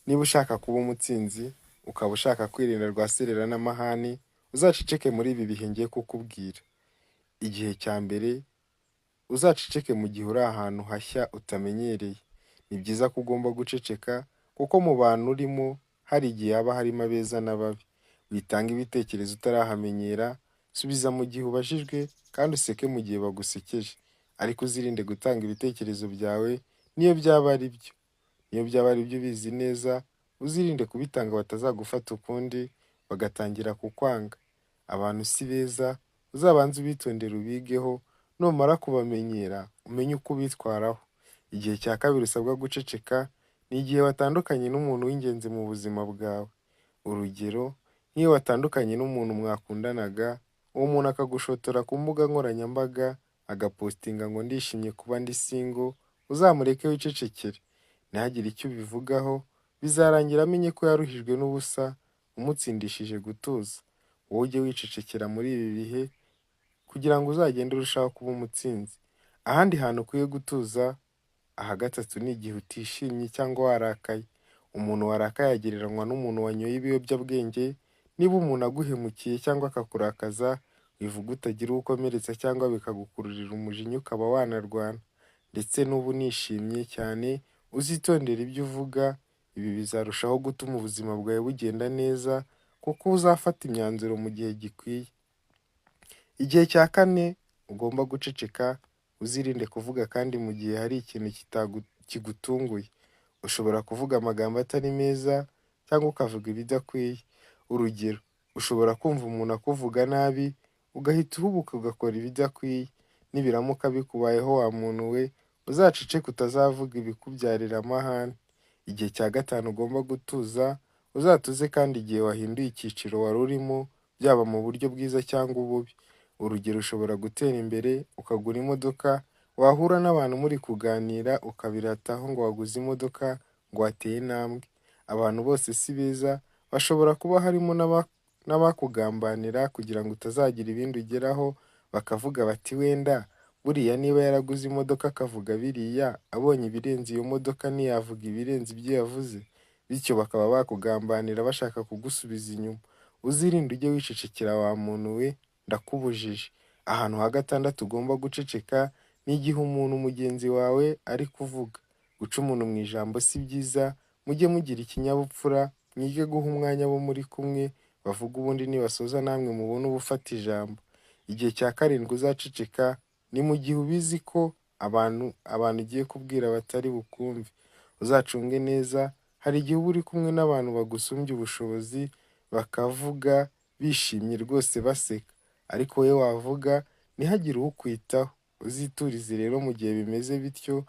Niba ushaka kuba umutsinzi, ukaba ushaka kwirinda rwaserera n'amahane, uzaceceke muri ibi bihe ngiye kukubwira. Igihe cya mbere, uzaceceke mu gihe uri ahantu hashya utamenyereye. Ni byiza ko ugomba guceceka kuko mu bantu urimo hari igihe haba harimo abeza n'ababi. Witanga ibitekerezo utarahamenyera, subiza mu gihe ubajijwe kandi useke mu gihe bagusekeje. Ariko uzirinde gutanga ibitekerezo byawe niyo byaba ari byo. Niyo byaba ari byo ubizi neza, uzirinde kubitanga batazagufata ukundi, bagatangira kukwanga. Abantu si beza, uzabanze ubitondere ubigeho, numara kubamenyera umenye uko ubitwaraho. Igihe cya kabiri usabwa guceceka ni igihe watandukanye n'umuntu w'ingenzi mu buzima bwawe. Urugero, nk'iyo watandukanye n'umuntu mwakundanaga, uwo muntu akagushotora ku mbuga nkoranyambaga, agapostinga ngo ndishimye kuba ndi single, uzamureke wicecekere. Ntihagire icyo ubivugaho, bizarangira amenye ko yaruhijwe n'ubusa, umutsindishije gutuza. Wowe ujye wicecekera muri ibi bihe kugira ngo uzagende urushaho kuba umutsinzi. Ahandi hantu ukwiye gutuza, aha gatatu ni igihe utishimye cyangwa warakaye. Umuntu warakaye agereranywa n'umuntu wanyoye ibiyobyabwenge. Niba umuntu aguhemukiye cyangwa akakurakaza, wivuga utagira uwo ukomeretsa cyangwa bikagukururira umujinya ukaba wanarwana. Ndetse n'ubu unishimye cyane, uzitondera ibyo uvuga, ibi bizarushaho gutuma ubuzima bwawe bugenda neza kuko uzafata imyanzuro mu gihe gikwiye. Igihe cya kane ugomba guceceka, uzirinde kuvuga kandi mu gihe hari ikintu kigutunguye. Ushobora kuvuga amagambo atari meza cyangwa ukavuga ibidakwiye. Urugero, ushobora kumva umuntu akuvuga nabi, ugahita uhubuka ugakora ibidakwiye. Nibiramuka bikubayeho wa muntu we, uzaceceke utazavuga ibikubyarira amahane. Igihe cya gatanu ugomba gutuza, uzatuze kandi igihe wahinduye icyiciro wari urimo, byaba mu buryo bwiza cyangwa ububi. Urugero, ushobora gutera imbere, ukagura imodoka, wahura n'abantu muri kuganira ukabirataho ngo waguze imodoka, ngo wateye intambwe. Abantu bose si beza, bashobora kuba harimo n'abakugambanira kugira ngo utazagira ibindi ugeraho, bakavuga bati wenda buriya niba yaraguze imodoka akavuga biriya, abonye ibirenze iyo modoka ntiyavuga ibirenze ibyo yavuze. Bityo bakaba bakugambanira bashaka kugusubiza inyuma. Uzirinde ujye wicecekera wa muntu we, ndakubujije. Ahantu ha gatandatu ugomba guceceka ni igihe umuntu mugenzi wawe ari kuvuga. Guca umuntu mu ijambo si byiza, mujye mugira ikinyabupfura, mwige guha umwanya abo muri kumwe, bavuga ubundi nibasoza namwe mubone ubufata ijambo. Igihe cya karindwi uzaceceka ni mu gihe ubizi ko abantu ugiye kubwira batari bukumve. Uzacunge neza, hari igihe uba uri kumwe n'abantu bagusumbya ubushobozi, bakavuga bishimye rwose baseka, ariko wowe wavuga ntihagire ukwitaho. Uziturize rero mu gihe bimeze bityo,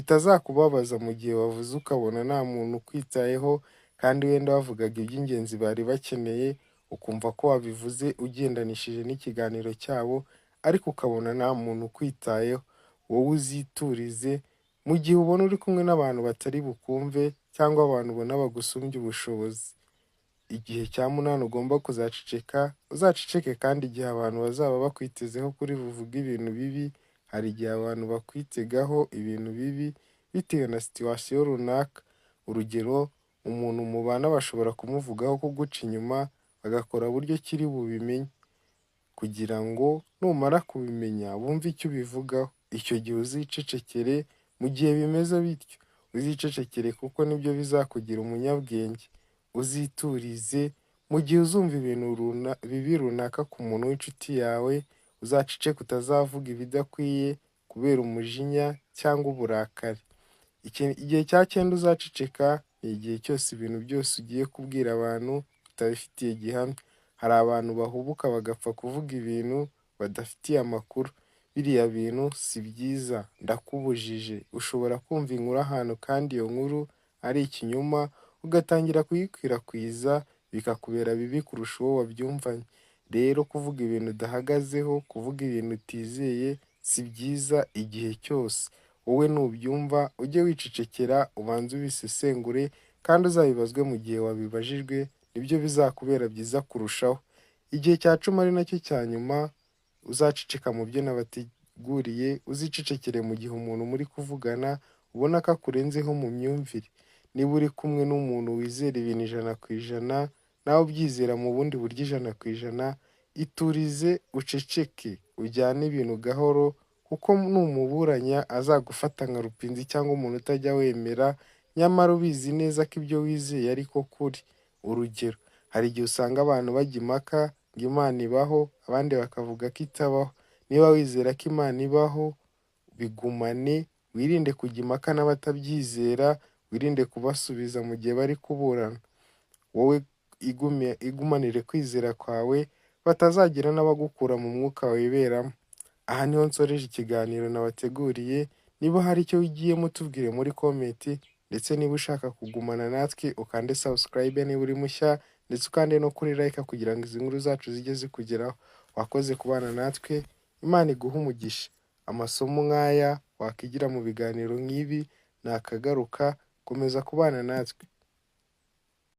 bitazakubabaza mu gihe wavuze ukabona nta muntu ukwitayeho kandi wenda wavugaga iby'ingenzi bari bakeneye, ukumva ko wabivuze ugendanishije n'ikiganiro cyabo, ariko ukabona nta muntu ukwitayeho. Wowe uziturize mu gihe ubona uri kumwe n'abantu batari bukumve cyangwa abantu ubona bagusumbya ubushobozi. Igihe cya munani ugomba kuzaceceka, uzaceceke kandi igihe abantu bazaba bakwitezeho kuri buvuge ibintu bibi. Hari igihe abantu bakwitegaho ibintu bibi bitewe na situwasiyo runaka. Urugero, umuntu mubana bashobora kumuvugaho kuguca inyuma, bagakora buryo kiri bubimenye, kugira ngo numara kubimenya bumve icyo ubivugaho. Icyo gihe uzicecekere mu gihe bimeze bityo. Uzicecekere kuko nibyo bizakugira umunyabwenge. Uziturize mu gihe uzumva ibintu bibi runaka ku muntu w'inshuti yawe, uzaceceke utazavuga ibidakwiye kubera umujinya cyangwa uburakari. Igihe cya cyenda uzaceceka ni igihe cyose ibintu byose ugiye kubwira abantu utabifitiye gihamya. Hari abantu bahubuka bagapfa kuvuga ibintu badafitiye amakuru. Biriya bintu si byiza, ndakubujije. Ushobora kumva inkuru ahantu kandi iyo nkuru ari ikinyoma, ugatangira kuyikwirakwiza, bikakubera bibi kurusha uwo wabyumvanye. Rero kuvuga ibintu udahagazeho, kuvuga ibintu utizeye si byiza igihe cyose. Wowe nubyumva ujye wicecekera, ubanze ubisesengure kandi uzabibazwe mu gihe wabibajijwe, nibyo bizakubera byiza kurushaho. Igihe cya cumi ari nacyo cya nyuma, uzaceceka mu byo nabateguriye, uzicecekere mu gihe umuntu muri kuvugana ubona ko akurenzeho mu myumvire. niba uri kumwe n'umuntu wizera ibintu 100%, nawe ubyizera mu bundi buryo 100%, iturize uceceke, ujyane ibintu gahoro, kuko numuburanya azagufata nka rupinzi cyangwa umuntu utajya wemera, nyamara ubizi neza ko ibyo wizeye ariko kuri. Urugero, hari igihe usanga abantu bajya impaka ngo Imana ibaho, abandi bakavuga ko itabaho. Niba wizera ko Imana ibaho, bigumane, wirinde kujya impaka n'abatabyizera, wirinde kubasubiza mu gihe bari kuburana. Wowe igumanire kwizera kwawe, batazagira n'abagukura mu mwuka wiberamo. Aha niho nsoreje ikiganiro nabateguriye. Niba hari icyo wigiyemo tubwire muri komenti, ndetse niba ushaka kugumana natwe ukande subscribe niba uri mushya, ndetse ukande no kuri like kugira ngo izi nkuru zacu zijye zikugeraho. Wakoze kubana natwe, Imana iguhe umugisha. Amasomo nk'aya wakigira mu biganiro nk'ibi nakagaruka, komeza kubana natwe.